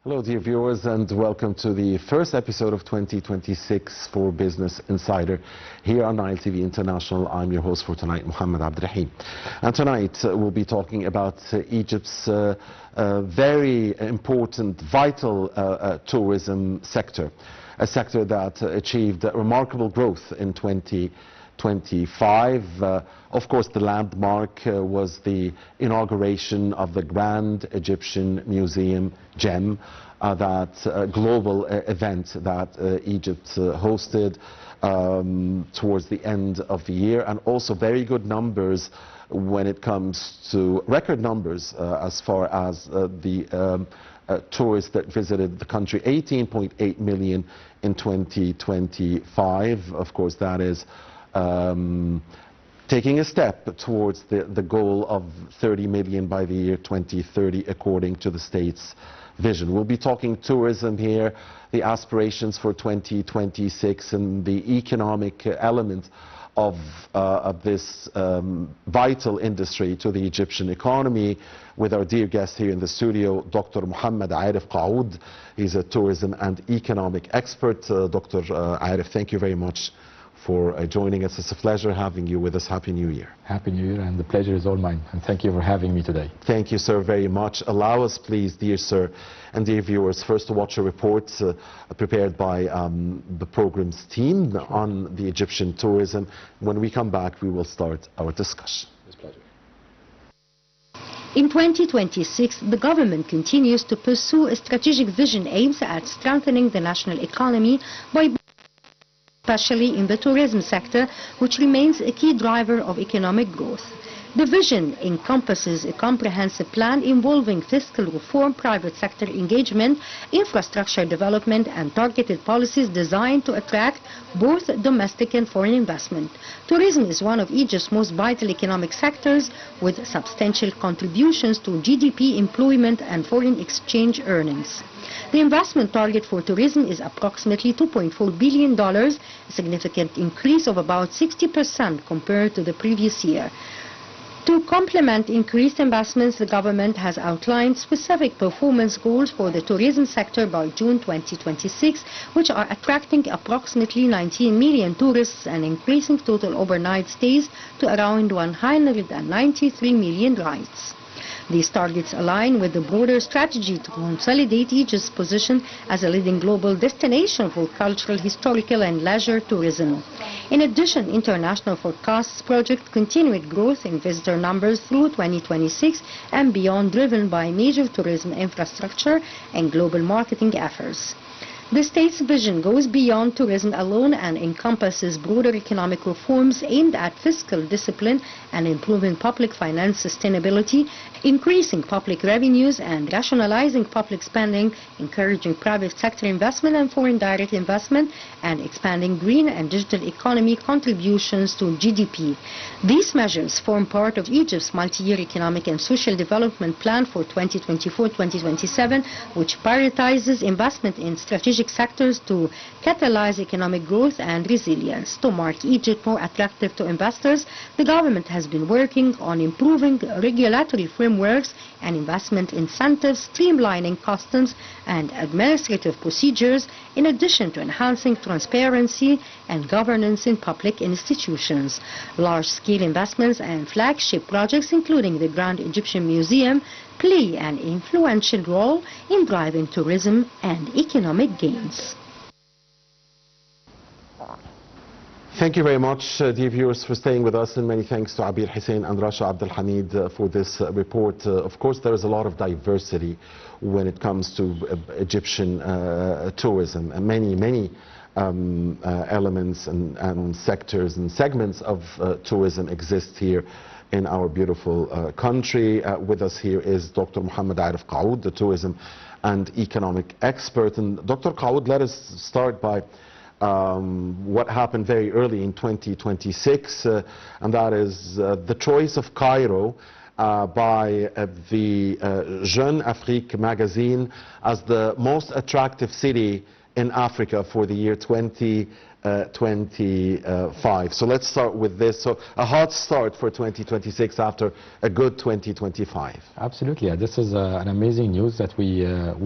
Hello dear viewers, and welcome to the first episode of 2026 for Business Insider here on Nile TV International. I'm your host for tonight, Mohamed. And tonight we'll be talking about Egypt's very important, vital tourism sector, a sector that achieved remarkable growth in 2025. Of course, the landmark was the inauguration of the Grand Egyptian Museum, GEM, that global event that Egypt hosted towards the end of the year, and also very good numbers when it comes to record numbers as far as the tourists that visited the country. 18.8 million in 2025. Of course, that is taking a step towards the goal of 30 million by the year 2030, according to the state's vision. We'll be talking tourism here, the aspirations for 2026, and the economic element of this vital industry to the Egyptian economy, with our dear guest here in the studio, Dr. Mohamed Aref. He's a tourism and economic expert. Dr. Aref, thank you very much for joining us. It's a pleasure having you with us. Happy New Year. Happy New Year, and the pleasure is all mine. And thank you for having me today. Thank you, sir, very much. Allow us, please, dear sir and dear viewers, first to watch a report prepared by the program's team on the Egyptian tourism. When we come back, we will start our discussion. It's a pleasure. In 2026, the government continues to pursue a strategic vision aimed at strengthening the national economy by especially in the tourism sector, which remains a key driver of economic growth. The vision encompasses a comprehensive plan involving fiscal reform, private sector engagement, infrastructure development, and targeted policies designed to attract both domestic and foreign investment. Tourism is one of Egypt's most vital economic sectors, with substantial contributions to GDP, employment, and foreign exchange earnings. The investment target for tourism is approximately $2.4 billion, a significant increase of about 60% compared to the previous year. To complement increased investments, the government has outlined specific performance goals for the tourism sector by June 2026, which are attracting approximately 19 million tourists and increasing total overnight stays to around 193 million nights. These targets align with the broader strategy to consolidate Egypt's position as a leading global destination for cultural, historical, and leisure tourism. In addition, international forecasts project continued growth in visitor numbers through 2026 and beyond, driven by major tourism infrastructure and global marketing efforts. The state's vision goes beyond tourism alone and encompasses broader economic reforms aimed at fiscal discipline and improving public finance sustainability, increasing public revenues and rationalizing public spending, encouraging private sector investment and foreign direct investment, and expanding green and digital economy contributions to GDP. These measures form part of Egypt's multi-year economic and social development plan for 2024-2027, which prioritizes investment in strategic sectors to catalyze economic growth and resilience. To make Egypt more attractive to investors, the government has been working on improving regulatory frameworks and investment incentives, streamlining customs and administrative procedures, in addition to enhancing transparency and governance in public institutions. Large-scale investments and flagship projects, including the Grand Egyptian Museum, play an influential role in driving tourism and economic gains. Thank you very much, dear viewers, for staying with us, and many thanks to Abir Hussein and Rasha Abdel Hamid for this report. Of course, there is a lot of diversity when it comes to Egyptian tourism, and many elements and sectors and segments of tourism exist here in our beautiful country. With us here is Dr. Mohamed Aref, the tourism and economic expert. And Dr. Qaoud, let us start by what happened very early in 2026, and that is the choice of Cairo by the Jeune Afrique magazine as the most attractive city in Africa for the year 2025. So let's start with this. So a hot start for 2026 after a good 2025. Absolutely. This is an amazing news that we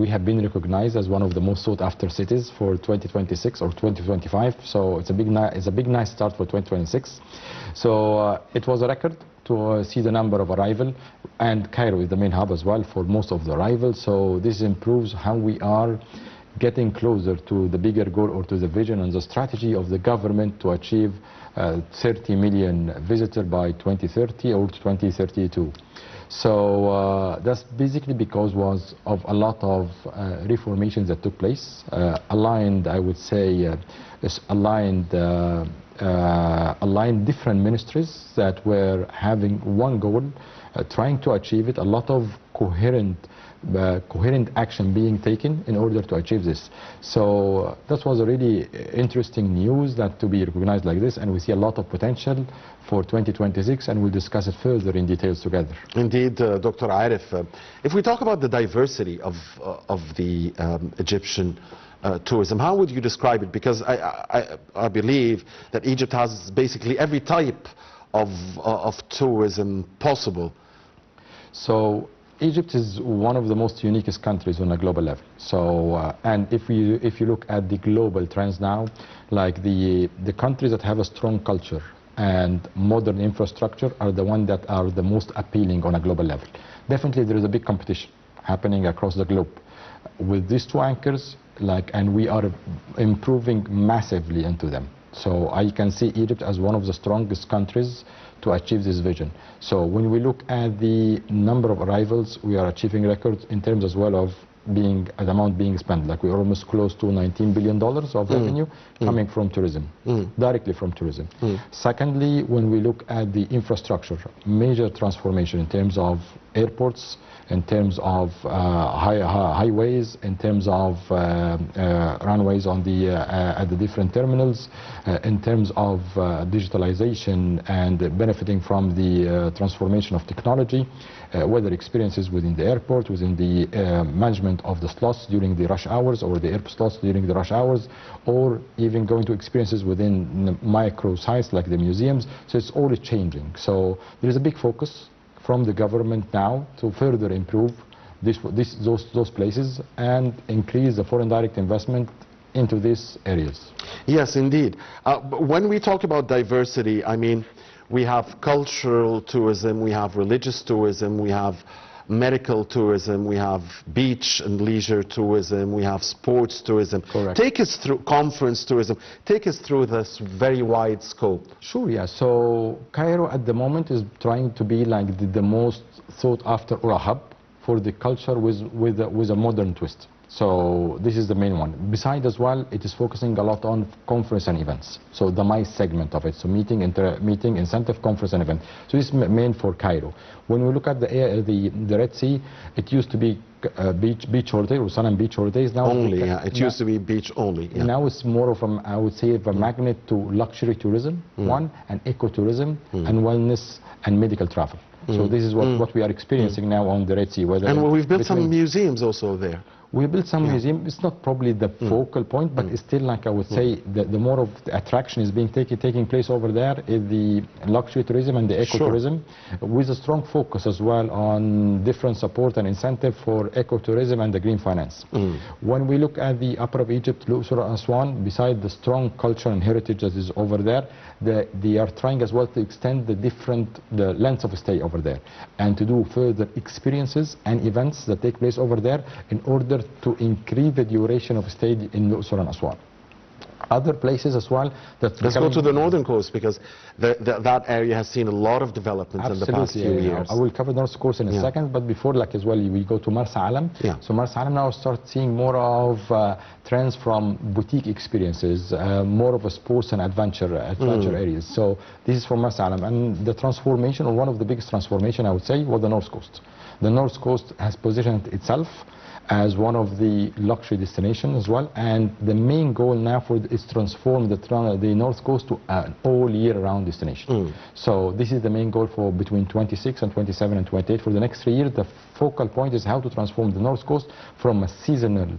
have been recognized as one of the most sought after cities for 2026 or 2025. So it's a big nice start for 2026. So it was a record to see the number of arrival, and Cairo is the main hub as well for most of the arrivals. So this improves how we are getting closer to the bigger goal or to the vision and the strategy of the government to achieve 30 million visitors by 2030 or 2032. So that's basically because of a lot of reformations that took place, aligned, I would say, aligned different ministries that were having one goal, trying to achieve it. A lot of coherent action being taken in order to achieve this. So that was a really interesting news that to be recognized like this, and we see a lot of potential for 2026, and we'll discuss it further in details together. Indeed, Dr. Aref, if we talk about the diversity of the Egyptian tourism, how would you describe it? Because I believe that Egypt has basically every type of tourism possible. So Egypt is one of the most uniquest countries on a global level. So, and if you look at the global trends now, like the countries that have a strong culture and modern infrastructure are the ones that are the most appealing on a global level. Definitely there is a big competition happening across the globe. With these two anchors, and we are improving massively into them. So I can see Egypt as one of the strongest countries to achieve this vision. So when we look at the number of arrivals, we are achieving records in terms as well of the amount being spent. Like we're almost close to $19 billion of revenue coming from tourism, directly from tourism. Secondly, when we look at the infrastructure, major transformation in terms of airports, in terms of highways, in terms of runways on at the different terminals, in terms of digitalization and benefiting from the transformation of technology, whether experiences within the airport, within the management of the slots during the rush hours or the air slots during the rush hours, or even going to experiences within micro sites like the museums. So it's always changing. So there is a big focus from the government now to further improve those places and increase the foreign direct investment into these areas. Yes, indeed. When we talk about diversity, I mean, we have cultural tourism, we have religious tourism, we have medical tourism, we have beach and leisure tourism, we have sports tourism. Correct. Take us through conference tourism. Take us through this very wide scope. Sure, yeah. So Cairo at the moment is trying to be like the most sought after or a hub for the culture with a modern twist. So this is the main one. Besides as well, it is focusing a lot on conference and events. So the MICE segment of it. So meeting, incentive, conference and event. So this is main for Cairo. When we look at the Red Sea, it used to be beach holiday or sun and beach holidays. Now only, yeah. It used to be beach only. Yeah. Now it's more of I would say, a magnet to luxury tourism, one, and ecotourism, and wellness and medical travel. So this is what we are experiencing now on the Red Sea. And we've built some museums also there. We built some museum. It's not probably the focal point, but it's still, like I would say, the more of the attraction is being taking place over there is the luxury tourism and the ecotourism, with a strong focus as well on different support and incentive for ecotourism and the green finance. When we look at the upper of Egypt, Luxor and Aswan, beside the strong culture and heritage that is over there, they are trying as well to extend the length of stay over there and to do further experiences and events that take place over there in order to increase the duration of stay in Luxor and Aswan. Other places as well. Let's go to the northern coast, because that area has seen a lot of development in the past few years. I will cover the north coast in a second, but before, like as well, we go to Marsa Alam. So Marsa Alam now start seeing more of trends from boutique experiences, more of a sports and adventure areas. So this is for Marsa Alam, and the transformation, or one of the biggest transformation I would say, was the north coast. The north coast has positioned itself as one of the luxury destinations as well. And the main goal now is transform the North Coast to an all year round destination. So this is the main goal for between 26 and 27 and 28. For the next 3 years, the focal point is how to transform the North Coast from a seasonal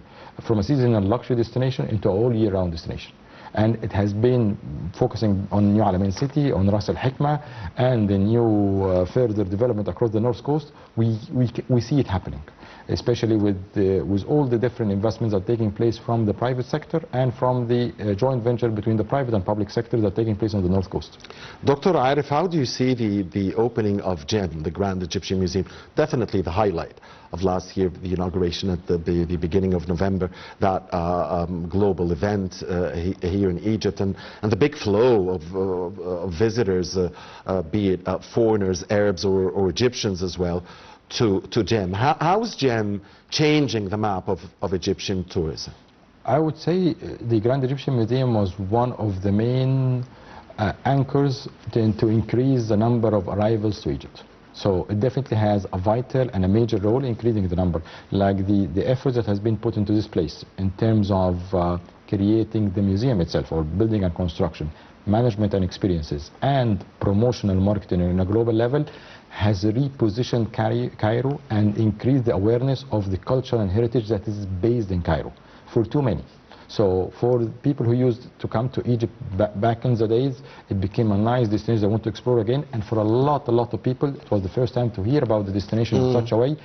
luxury destination into an all year round destination. And it has been focusing on New Alamein City, on Ras Al Hikma, and the new further development across the North Coast. We see it happening, especially with all the different investments that are taking place from the private sector and from the joint venture between the private and public sector that are taking place on the North Coast. Dr. Aref, how do you see the opening of GEM, the Grand Egyptian Museum? Definitely the highlight of last year, the inauguration at the beginning of November, that global event here in Egypt, and the big flow of visitors, be it foreigners, Arabs or Egyptians as well, to GEM. How is GEM changing the map of Egyptian tourism? I would say the Grand Egyptian Museum was one of the main anchors to increase the number of arrivals to Egypt. So it definitely has a vital and a major role in increasing the number. Like the effort that has been put into this place in terms of creating the museum itself, or building and construction, management and experiences, and promotional marketing on a global level, has repositioned Cairo and increased the awareness of the culture and heritage that is based in Cairo for too many. So for people who used to come to Egypt back in the days, it became a nice destination they want to explore again. And for a lot of people, it was the first time to hear about the destination in such a way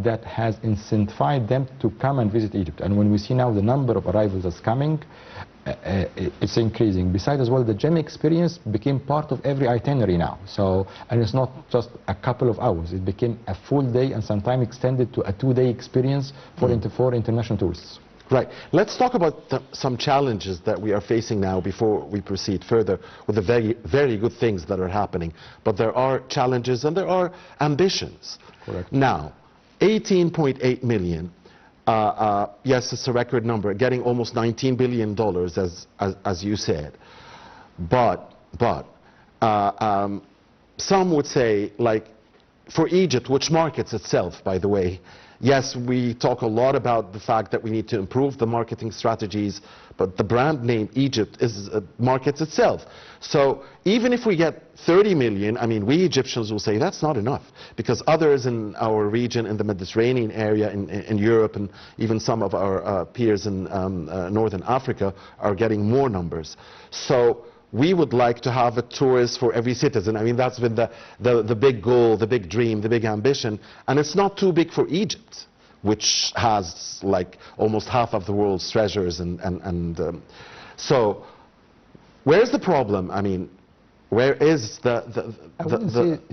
that has incentivized them to come and visit Egypt. And when we see now the number of arrivals that's coming, it's increasing. Besides as well, the GEM experience became part of every itinerary now. So, and it's not just a couple of hours. It became a full day and sometimes extended to a 2-day experience for international tourists. Right. Let's talk about some challenges that we are facing now before we proceed further with the very, very good things that are happening. But there are challenges and there are ambitions. Correct. Now, 18.8 million, yes, it's a record number, getting almost $19 billion, as you said. But some would say, like, for Egypt, which markets itself, by the way, yes, we talk a lot about the fact that we need to improve the marketing strategies, but the brand name Egypt is markets itself. So even if we get 30 million, I mean, we Egyptians will say that's not enough, because others in our region, in the Mediterranean area, in Europe, and even some of our peers in Northern Africa are getting more numbers. So we would like to have a tourist for every citizen. I mean, that's been the big goal, the big dream, the big ambition. And it's not too big for Egypt, which has like almost half of the world's treasures. So where's the problem? I mean, where is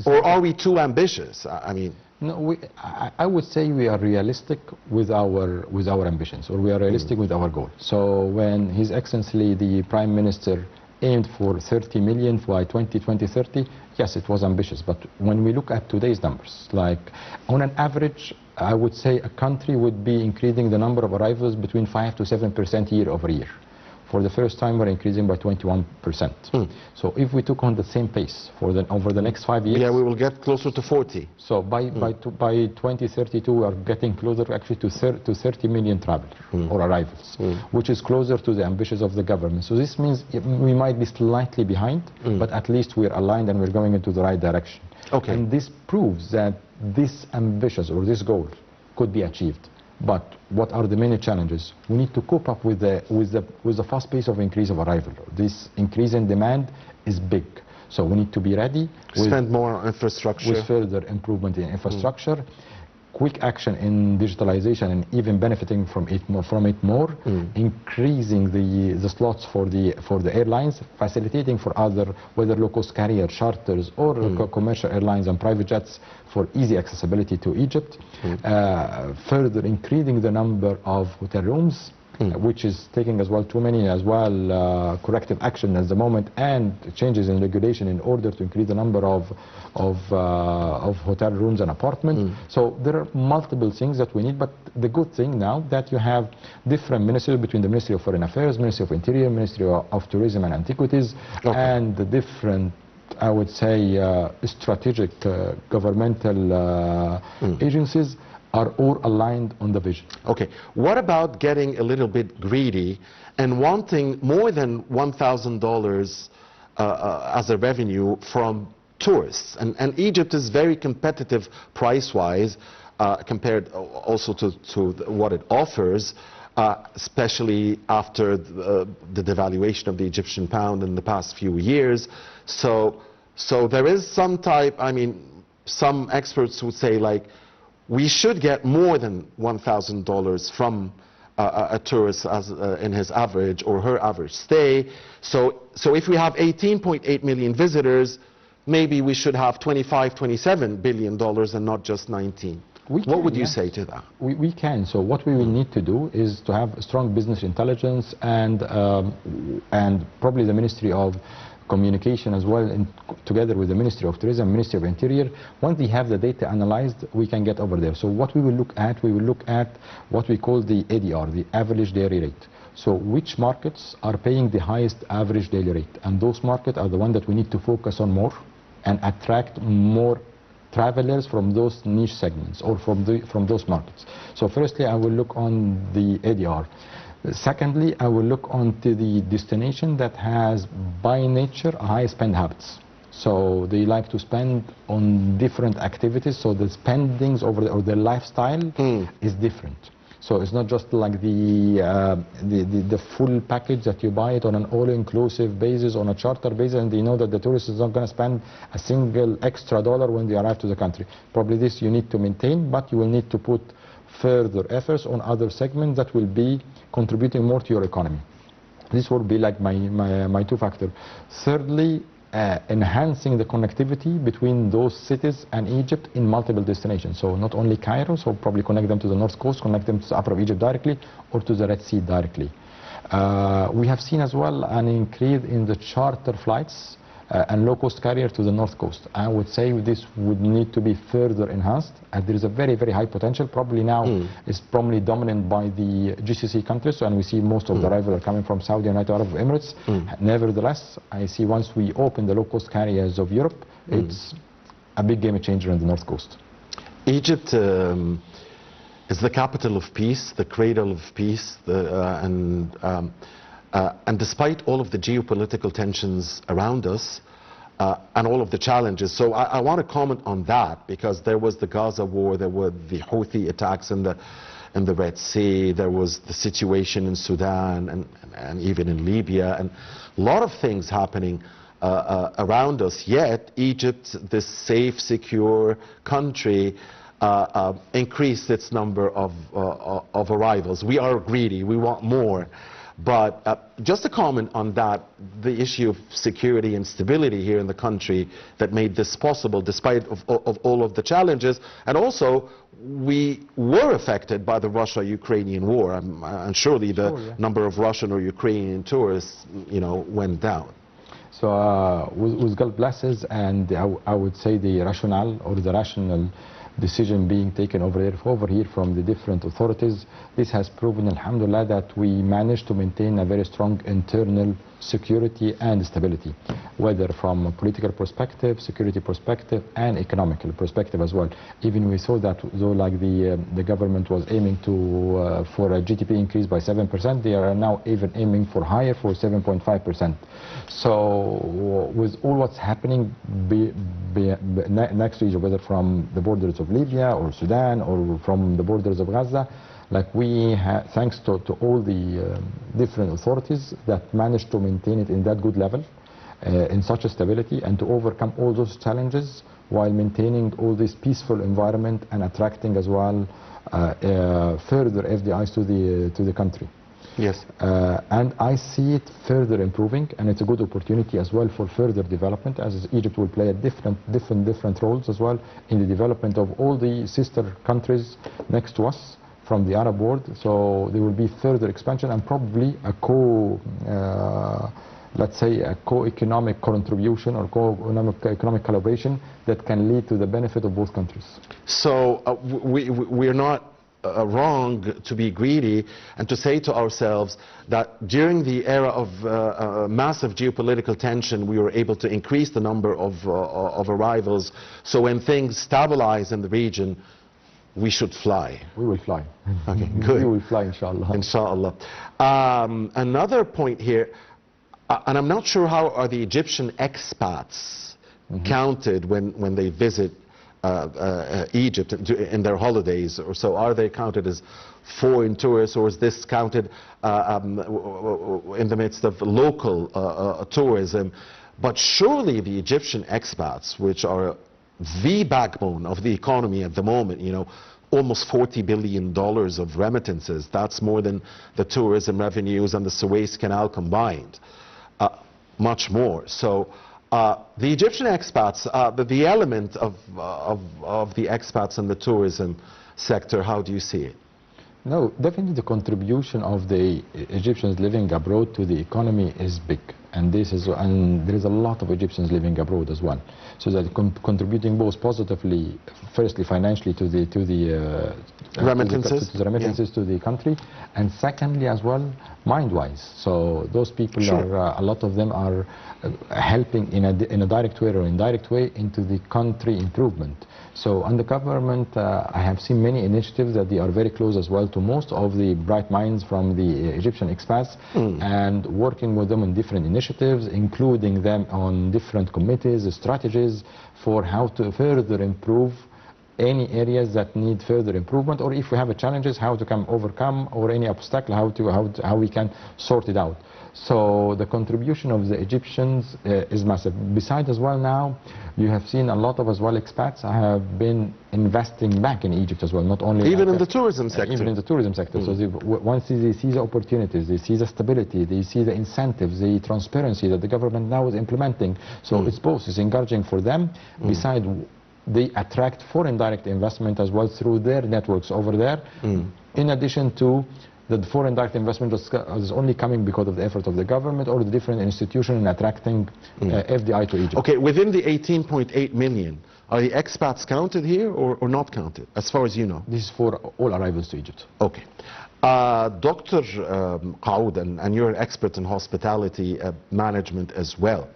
or are we too ambitious? I mean, no, I would say we are realistic with our ambitions, or we are realistic with our goal. So when His Excellency the Prime Minister aimed for 30 million by 2030, yes, it was ambitious. But when we look at today's numbers, like on an average, I would say a country would be increasing the number of arrivals between 5 to 7% year over year. For the first time, we're increasing by 21%. So if we took on the same pace for over the next 5 years, yeah, we will get closer to 40. So by 2032, we are getting closer actually to 30 million travelers or arrivals, which is closer to the ambitions of the government. So this means we might be slightly behind, but at least we're aligned and we're going into the right direction. Okay. And this proves that this ambitions or this goal could be achieved. But what are the many challenges? We need to cope up with the fast pace of increase of arrival. This increase in demand is big. So we need to be ready. Spend more on infrastructure. With further improvement in infrastructure, quick action in digitalization, and even benefiting from it more, increasing the slots for the airlines, facilitating for other, whether low-cost carrier, charters, or commercial airlines and private jets, for easy accessibility to Egypt, further increasing the number of hotel rooms, which is taking as well too many as well corrective action at the moment, and changes in regulation in order to increase the number of hotel rooms and apartments. So there are multiple things that we need, but the good thing now that you have different ministries between the Ministry of Foreign Affairs, Ministry of Interior, Ministry of Tourism and Antiquities, and the different, I would say, strategic governmental agencies are all aligned on the vision. Okay, what about getting a little bit greedy and wanting more than $1,000 as a revenue from tourists? And Egypt is very competitive price-wise compared also to what it offers, especially after the devaluation of the Egyptian pound in the past few years. So there is some type, I mean, some experts would say, like, we should get more than $1,000 from a tourist in his average or her average stay. So if we have 18.8 million visitors, maybe we should have $27 billion and not just 19. What would you say to that? We can. So what we will need to do is to have strong business intelligence and probably the Ministry of Communication as well, together with the Ministry of Tourism, Ministry of Interior. Once we have the data analyzed, we can get over there. So what we will look at what we call the ADR, the average daily rate. So which markets are paying the highest average daily rate? And those markets are the ones that we need to focus on more and attract more travelers from those niche segments or from those markets. So firstly, I will look on the ADR. Secondly, I will look onto the destination that has by nature high spend habits. So they like to spend on different activities, so the spendings or the lifestyle is different. So it's not just like the full package that you buy it on an all-inclusive basis, on a charter basis, and they know that the tourist is not going to spend a single extra dollar when they arrive to the country. Probably this you need to maintain, but you will need to put further efforts on other segments that will be contributing more to your economy. This would be like my two factors. Thirdly, enhancing the connectivity between those cities and Egypt in multiple destinations. So not only Cairo, so probably connect them to the north coast, connect them to the upper of Egypt directly, or to the Red Sea directly. We have seen as well an increase in the charter flights and low-cost carrier to the north coast. I would say this would need to be further enhanced, and there is a very, very high potential. Probably now is probably dominant by the GCC countries, and we see most of the arrivals are coming from Saudi and United Arab Emirates. Nevertheless, I see once we open the low-cost carriers of Europe, it's a big game changer on the north coast. Egypt is the capital of peace, the cradle of peace, and despite all of the geopolitical tensions around us and all of the challenges, so I want to comment on that, because there was the Gaza war, there were the Houthi attacks in the Red Sea, there was the situation in Sudan and even in Libya, and a lot of things happening around us. Yet Egypt, this safe, secure country, increased its number of arrivals. We are greedy, we want more. But just a comment on that, the issue of security and stability here in the country that made this possible despite of all of the challenges. And also, we were affected by the Russia-Ukrainian war, and surely the number of Russian or Ukrainian tourists, went down. So with God blesses, and I would say the rationale or the rational decision being taken over here from the different authorities, this has proven, alhamdulillah, that we managed to maintain a very strong internal security and stability, whether from a political perspective, security perspective, and economical perspective as well. Even we saw that though like the government was aiming to for a GDP increase by 7%, they are now even aiming for higher, for 7.5%. So with all what's happening next to Egypt, whether from the borders of Libya or Sudan or from the borders of Gaza, like we have, thanks to all the different authorities that managed to maintain it in that good level, in such a stability, and to overcome all those challenges while maintaining all this peaceful environment and attracting as well further FDIs to the country. Yes. And I see it further improving, and it's a good opportunity as well for further development, as Egypt will play a different roles as well in the development of all the sister countries next to us from the Arab world. So there will be further expansion and probably a let's say a co-economic contribution or co-economic collaboration that can lead to the benefit of both countries. So we're not wrong to be greedy and to say to ourselves that during the era of massive geopolitical tension, we were able to increase the number of arrivals. So when things stabilize in the region, we should fly. We will fly. Okay, good. We will fly, inshallah. Inshallah. Another point here, and I'm not sure how are the Egyptian expats counted when they visit Egypt in their holidays or so. Are they counted as foreign tourists, or is this counted in the midst of local tourism? But surely the Egyptian expats, which are the backbone of the economy at the moment, you know, almost $40 billion of remittances, that's more than the tourism revenues and the Suez Canal combined, much more. So the Egyptian expats, the element of the expats in the tourism sector, how do you see it? No, definitely the contribution of the Egyptians living abroad to the economy is big, and there is a lot of Egyptians living abroad as well. So that contributing both positively, firstly financially to the remittances, to the country, and secondly as well mind-wise. So those people are a lot of them are helping in a direct way or indirect way into the country improvement. So on the government, I have seen many initiatives that they are very close as well to most of the bright minds from the Egyptian expats, and working with them on different initiatives, including them on different committees, strategies for how to further improve any areas that need further improvement, or if we have challenges, how to overcome, or any obstacle, how we can sort it out. So the contribution of the Egyptians is massive. Besides as well now, you have seen a lot of as well expats have been investing back in Egypt as well, not only even in the tourism sector. Even in the tourism sector. So once they see the opportunities, they see the stability, they see the incentives, the transparency that the government now is implementing. So it's both, it's encouraging for them. Besides, they attract foreign direct investment as well through their networks over there, in addition to the foreign direct investment is only coming because of the effort of the government or the different institutions in attracting FDI to Egypt. Okay, within the 18.8 million, are the expats counted here or not counted, as far as you know? This is for all arrivals to Egypt. Okay. Dr. Qaoud, and you're an expert in hospitality management as well.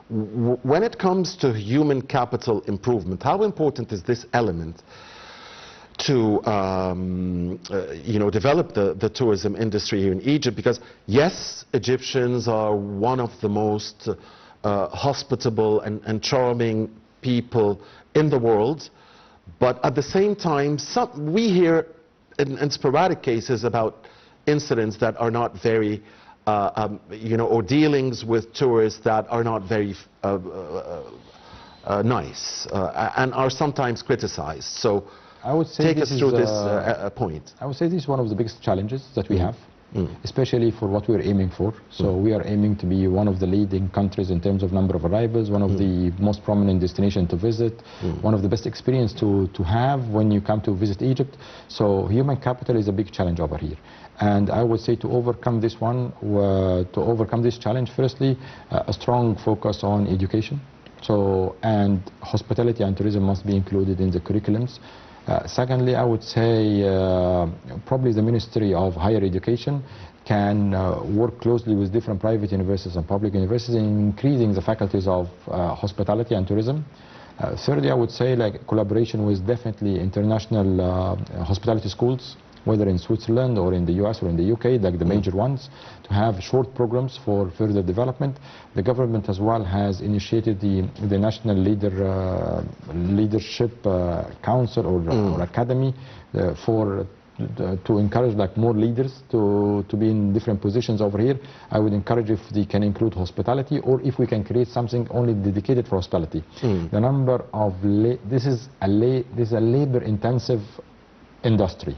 When it comes to human capital improvement, how important is this element to develop the tourism industry here in Egypt? Because yes, Egyptians are one of the most hospitable and charming people in the world, but at the same time, we hear in sporadic cases about incidents that are not very or dealings with tourists that are not very nice and are sometimes criticized. So I would say take us through this point. I would say this is one of the biggest challenges that we have, especially for what we're aiming for. So we are aiming to be one of the leading countries in terms of number of arrivals, one of the most prominent destinations to visit, one of the best experience to have when you come to visit Egypt. So human capital is a big challenge over here. And I would say to overcome this challenge, firstly, a strong focus on education. So, and hospitality and tourism must be included in the curriculums. Secondly, I would say probably the Ministry of Higher Education can work closely with different private universities and public universities in increasing the faculties of hospitality and tourism. Thirdly, I would say like collaboration with definitely international hospitality schools, whether in Switzerland or in the US or in the UK, like the major ones, to have short programs for further development. The government as well has initiated the National Leadership Council or Academy to encourage like more leaders to be in different positions over here. I would encourage if they can include hospitality, or if we can create something only dedicated for hospitality. The number of this is a labor intensive industry,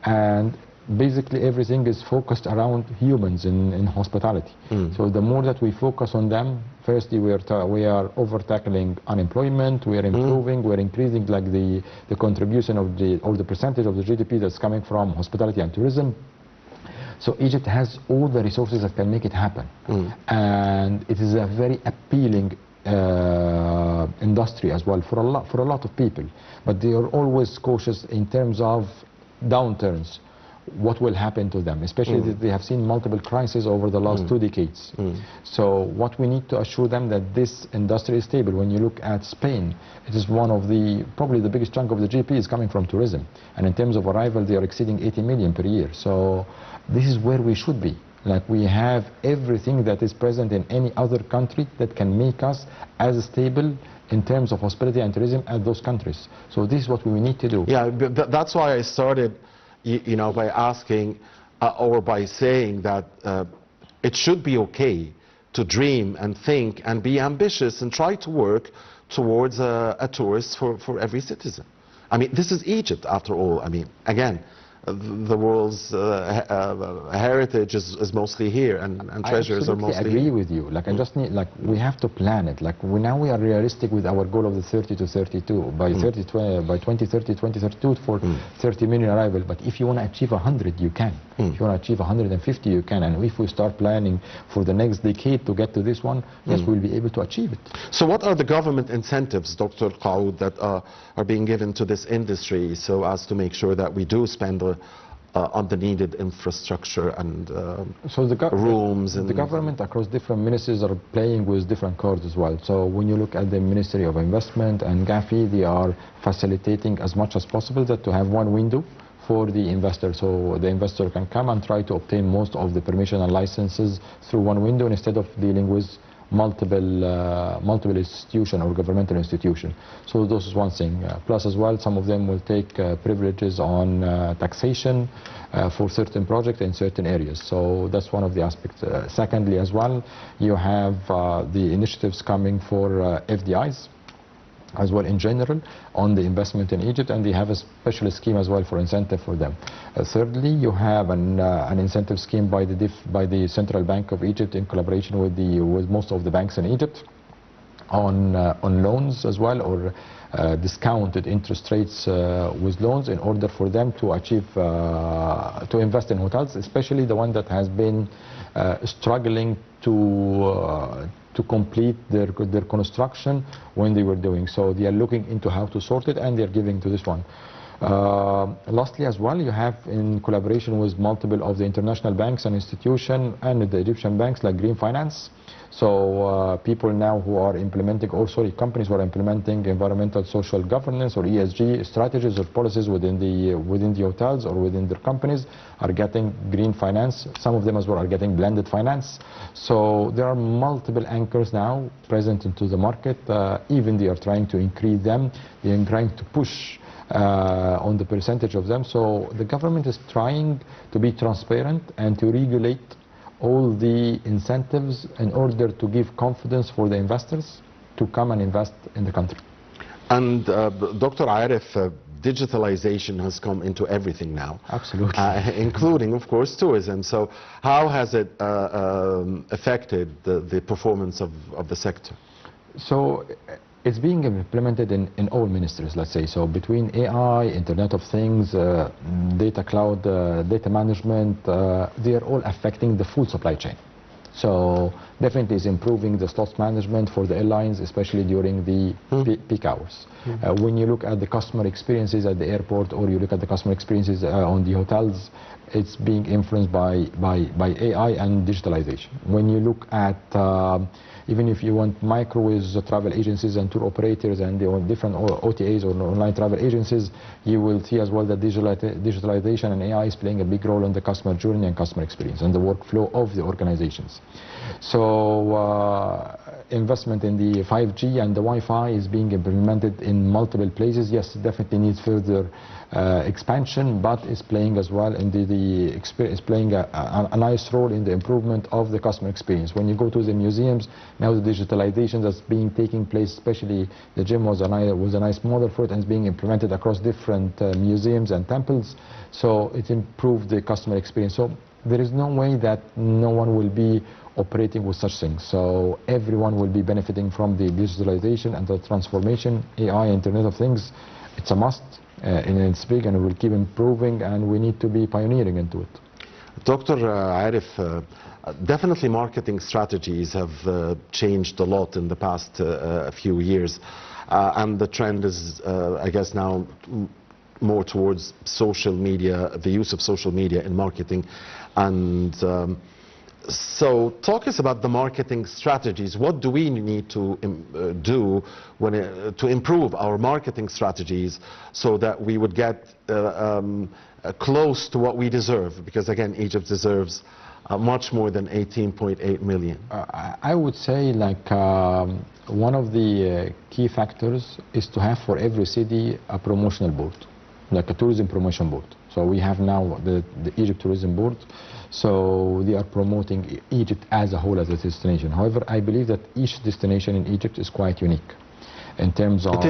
and basically everything is focused around humans in hospitality. So the more that we focus on them, firstly we are over tackling unemployment, we are improving, we are increasing like the contribution of the percentage of the GDP that's coming from hospitality and tourism. So Egypt has all the resources that can make it happen, and it is a very appealing industry as well for a lot of people, but they are always cautious in terms of downturns what will happen to them, especially that they have seen multiple crises over the last 2 decades. So what we need to assure them that this industry is stable. When you look at Spain, it is one of the, probably the biggest chunk of the GDP is coming from tourism. And in terms of arrival, they are exceeding 80 million per year. So this is where we should be. Like we have everything that is present in any other country that can make us as stable in terms of hospitality and tourism as those countries. So this is what we need to do. Yeah, that's why I started, you know, by asking or by saying that it should be okay to dream and think and be ambitious and try to work towards a tourist for every citizen. I mean, this is Egypt after all. I mean, again, the world's heritage is mostly here, and treasures are mostly here. I agree with you. Like I just need, like we have to plan it. Like now we are realistic with our goal of the 30 to 32 by 2030, 2032 for 30 million arrival. But if you want to achieve 100, you can. If you want to achieve 150, you can. And if we start planning for the next decade to get to this one, yes, we'll be able to achieve it. So what are the government incentives, Dr. Qaoud, that are being given to this industry so as to make sure that we do spend on the needed infrastructure and so the rooms? And the government across different ministries are playing with different cards as well. So when you look at the Ministry of Investment and GAFI, they are facilitating as much as possible that to have one window for the investor, so the investor can come and try to obtain most of the permission and licenses through one window instead of dealing with multiple institution or governmental institution. So this is one thing. Plus as well, some of them will take privileges on taxation for certain projects in certain areas. So that's one of the aspects. Secondly as well, you have the initiatives coming for FDIs as well in general on the investment in Egypt, and they have a special scheme as well for incentive for them. Thirdly, you have an incentive scheme by the Central Bank of Egypt in collaboration with most of the banks in Egypt on loans as well, or discounted interest rates with loans in order for them to achieve to invest in hotels, especially the one that has been struggling to complete their construction when they were doing. So they are looking into how to sort it, and they are giving to this one. Lastly as well, you have in collaboration with multiple of the international banks and institutions and the Egyptian banks like Green Finance. So people now who are implementing, or sorry, companies who are implementing environmental social governance or ESG strategies or policies within the hotels or within their companies are getting green finance. Some of them as well are getting blended finance. So there are multiple anchors now present into the market. Even they are trying to increase them. They are trying to push on the percentage of them. So the government is trying to be transparent and to regulate all the incentives in order to give confidence for the investors to come and invest in the country. And Dr. Aref, digitalization has come into everything now. Absolutely. Including, of course, tourism. So how has it affected the performance of the sector? So it's being implemented in all ministries, let's say. So between AI, Internet of Things, data cloud, data management, they are all affecting the full supply chain. So definitely is improving the slots management for the airlines, especially during the peak hours. When you look at the customer experiences at the airport, or you look at the customer experiences on the hotels, it's being influenced by AI and digitalization. When you look at even if you want micro with travel agencies and tour operators and the different OTAs or online travel agencies, you will see as well that digitalization and AI is playing a big role in the customer journey and customer experience and the workflow of the organizations. So investment in the 5G and the Wi-Fi is being implemented in multiple places. Yes, it definitely needs further expansion, but it's playing as well in it's playing a nice role in the improvement of the customer experience. When you go to the museums, now the digitalization that's being taking place, especially the gym was a nice model for it, and it's being implemented across different museums and temples. So it improved the customer experience. So there is no way that no one will be operating with such things. So everyone will be benefiting from the digitalization and the transformation. AI, Internet of Things, it's a must, and it's big, and it will keep improving, and we need to be pioneering into it. Dr. Aref, definitely marketing strategies have changed a lot in the past few years, and the trend is, I guess now, more towards social media, the use of social media in marketing. And so talk us about the marketing strategies. What do we need to do to improve our marketing strategies so that we would get close to what we deserve? Because again, Egypt deserves much more than 18.8 million. I would say like one of the key factors is to have for every city a promotional board, like a tourism promotion board. So we have now the Egypt Tourism Board, so they are promoting Egypt as a whole as a destination. However, I believe that each destination in Egypt is quite unique in terms of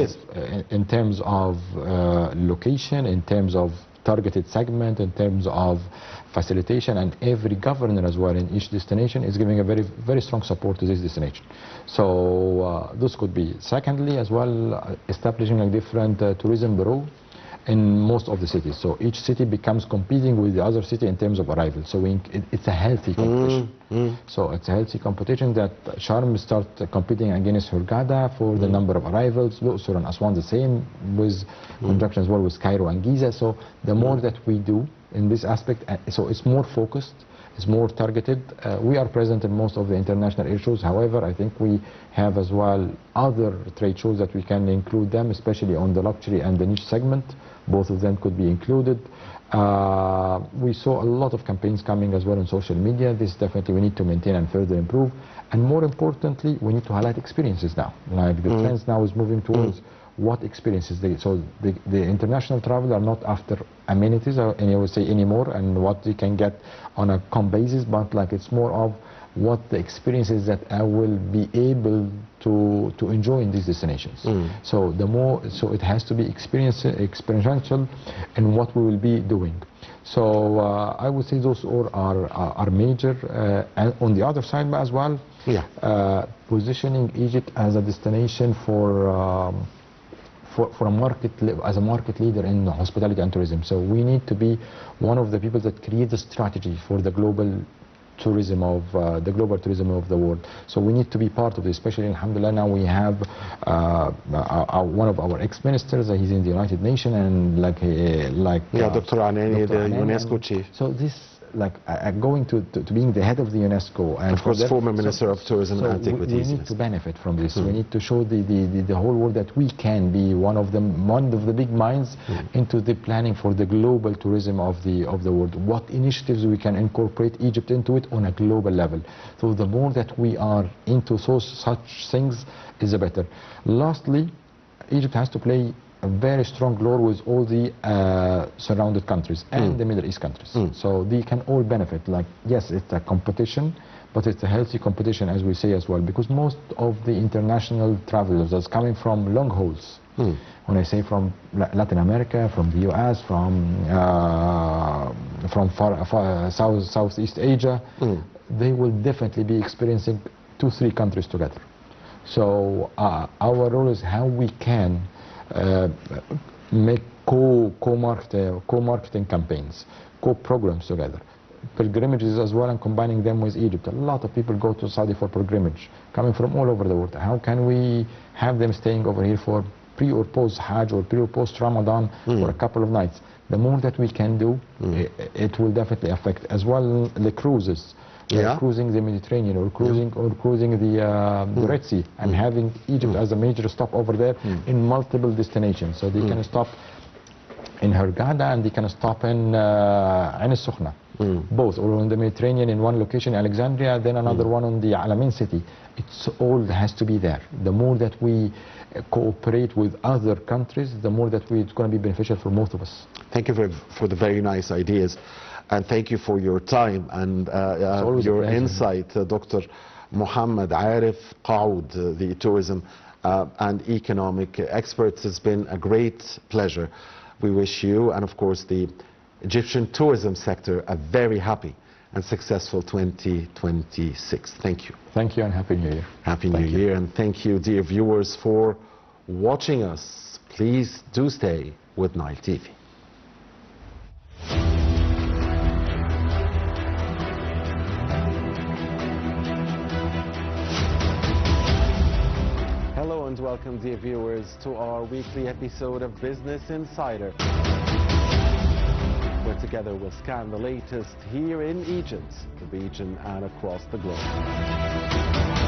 location, in terms of targeted segment, in terms of facilitation, and every governor as well in each destination is giving a very strong support to this destination. So this could be. Secondly, as well, establishing a different tourism bureau in most of the cities. So each city becomes competing with the other city in terms of arrivals. So it's a healthy competition. So it's a healthy competition that Sharm start competing against Hurghada for the number of arrivals. Luxor and Aswan the same, with conjunction as well with Cairo and Giza. So the more that we do in this aspect, so it's more focused, it's more targeted. We are present in most of the international air shows. However, I think we have as well other trade shows that we can include them, especially on the luxury and the niche segment. Both of them could be included. We saw a lot of campaigns coming as well on social media. This definitely we need to maintain and further improve. And more importantly, we need to highlight experiences now. Like the trends now is moving towards what experiences so the international travel are not after amenities or I would say anymore and what they can get on a com basis, but like it's more of what the experiences that I will be able to enjoy in these destinations. So it has to be experiential in what we will be doing. So I would say those all are major. And on the other side as well, positioning Egypt as a destination as a market leader in hospitality and tourism. So we need to be one of the people that create the strategy for the global tourism of the world. So we need to be part of this. Especially, alhamdulillah, now we have one of our ex-ministers. He's in the United Nations, and Dr. Anani, the UNESCO chief. So this, going to being the head of the UNESCO, and of course, former Minister of Tourism and Antiquities. We need to benefit from this. We need to show the whole world that we can be one of the big minds into the planning for the global tourism of the world. What initiatives we can incorporate Egypt into it on a global level. So the more that we are into such things, is the better. Lastly, Egypt has to play a very strong role with all the surrounded countries and the Middle East countries. So they can all benefit. Yes, it's a competition, but it's a healthy competition, as we say as well, because most of the international travelers that's coming from long hauls, when I say from Latin America, from the US, from Southeast Asia, they will definitely be experiencing 2-3 countries together. So our role is how we can make co-marketing campaigns, co-programs together, pilgrimages as well, and combining them with Egypt. A lot of people go to Saudi for pilgrimage, coming from all over the world. How can we have them staying over here for pre or post Hajj or pre or post Ramadan for a couple of nights? The more that we can do, it will definitely affect as well the cruises. Cruising the Mediterranean or cruising the Red Sea, and having Egypt as a major stop over there in multiple destinations. So they can stop in Hurghada and they can stop in Ain al-Sukhna, both, or in the Mediterranean in one location, Alexandria, then another one on the Alamein city. It's all has to be there. The more that we cooperate with other countries, the more that it's going to be beneficial for most of us. Thank you for the very nice ideas. And thank you for your time and your insight, Dr. Mohamed Aref, the tourism and economic expert. It's been a great pleasure. We wish you and, of course, the Egyptian tourism sector a very happy and successful 2026. Thank you. Thank you and Happy New Year. Happy New Year, and thank you, dear viewers, for watching us. Please do stay with Nile TV. Welcome welcome, dear viewers, to our weekly episode of Business Insider, where together we'll scan the latest here in Egypt, the region, and across the globe.